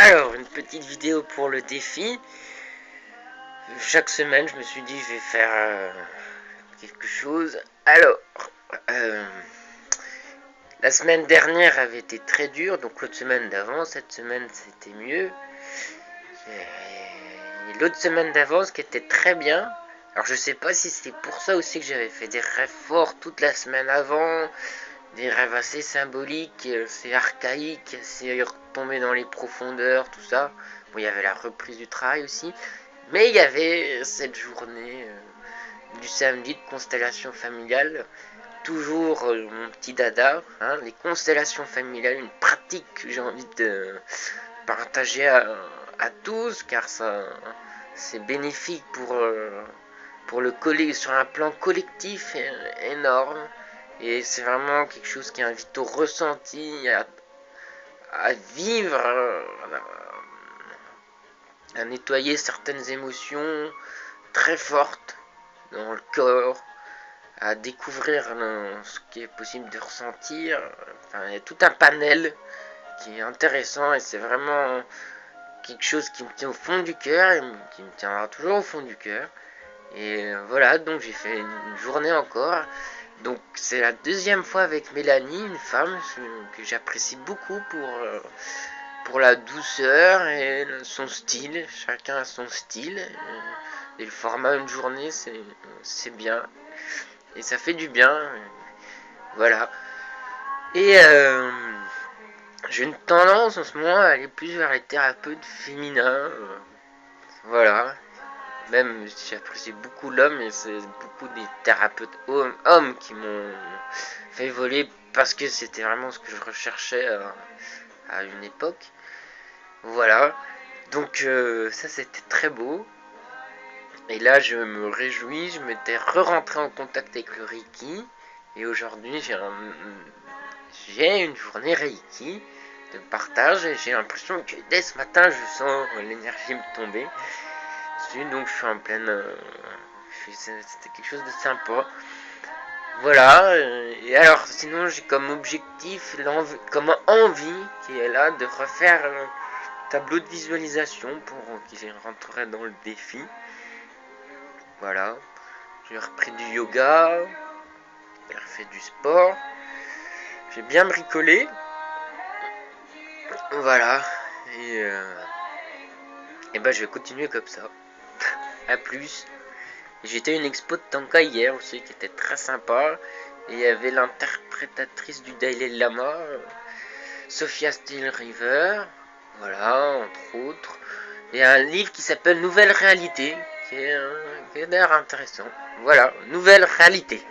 Alors, une petite vidéo pour le défi. Chaque semaine, je me suis dit, je vais faire quelque chose. Alors, euh, la semaine dernière avait été très dure, donc l'autre semaine d'avant, cette semaine c'était mieux. Et l'autre semaine d'avant, ce qui était très bien. Alors, je sais pas si c'est pour ça aussi que j'avais fait des rêves forts toute la semaine avant, des rêves assez symboliques, c'est archaïque, c'est retombé dans les profondeurs, tout ça. Bon, il y avait la reprise du travail aussi, mais il y avait cette journée du samedi de constellation familiale, toujours mon petit dada, hein, les constellations familiales, une pratique que j'ai envie de partager à tous, car ça c'est bénéfique pour le coller sur un plan collectif énorme. Et c'est vraiment quelque chose qui invite au ressenti, à vivre, à nettoyer certaines émotions très fortes dans le corps, à découvrir ce qui est possible de ressentir. Enfin, il y a tout un panel qui est intéressant et c'est vraiment quelque chose qui me tient au fond du cœur et qui me tiendra toujours au fond du cœur. Et voilà, donc j'ai fait une journée encore. Donc c'est la deuxième fois avec Mélanie, une femme que j'apprécie beaucoup pour la douceur et son style. Chacun a son style. Et le format une journée, c'est bien. Et ça fait du bien. Voilà. Et j'ai une tendance en ce moment à aller plus vers les thérapeutes féminins. Voilà. Même si j'apprécie beaucoup l'homme, et c'est beaucoup des thérapeutes hommes qui m'ont fait évoluer parce que c'était vraiment ce que je recherchais à une époque. Voilà. Donc ça c'était très beau. Et là je me réjouis, je m'étais re-rentré en contact avec le Reiki. Et aujourd'hui j'ai une journée Reiki de partage et j'ai l'impression que dès ce matin je sens l'énergie me tomber. Donc je suis en pleine... c'était quelque chose de sympa. Voilà. Et alors sinon j'ai comme objectif, comme envie qui est là, de refaire un tableau de visualisation pour qu'il rentrerait dans le défi. Voilà. J'ai repris du yoga. J'ai refait du sport. J'ai bien bricolé. Voilà. Et ben je vais continuer comme ça. A plus. J'étais à une expo de Tanka hier aussi qui était très sympa. Et il y avait l'interprétatrice du Dalai Lama, Sophia Steele River, voilà, entre autres. Et un livre qui s'appelle Nouvelle Réalité, qui est d'ailleurs intéressant. Voilà, Nouvelle Réalité.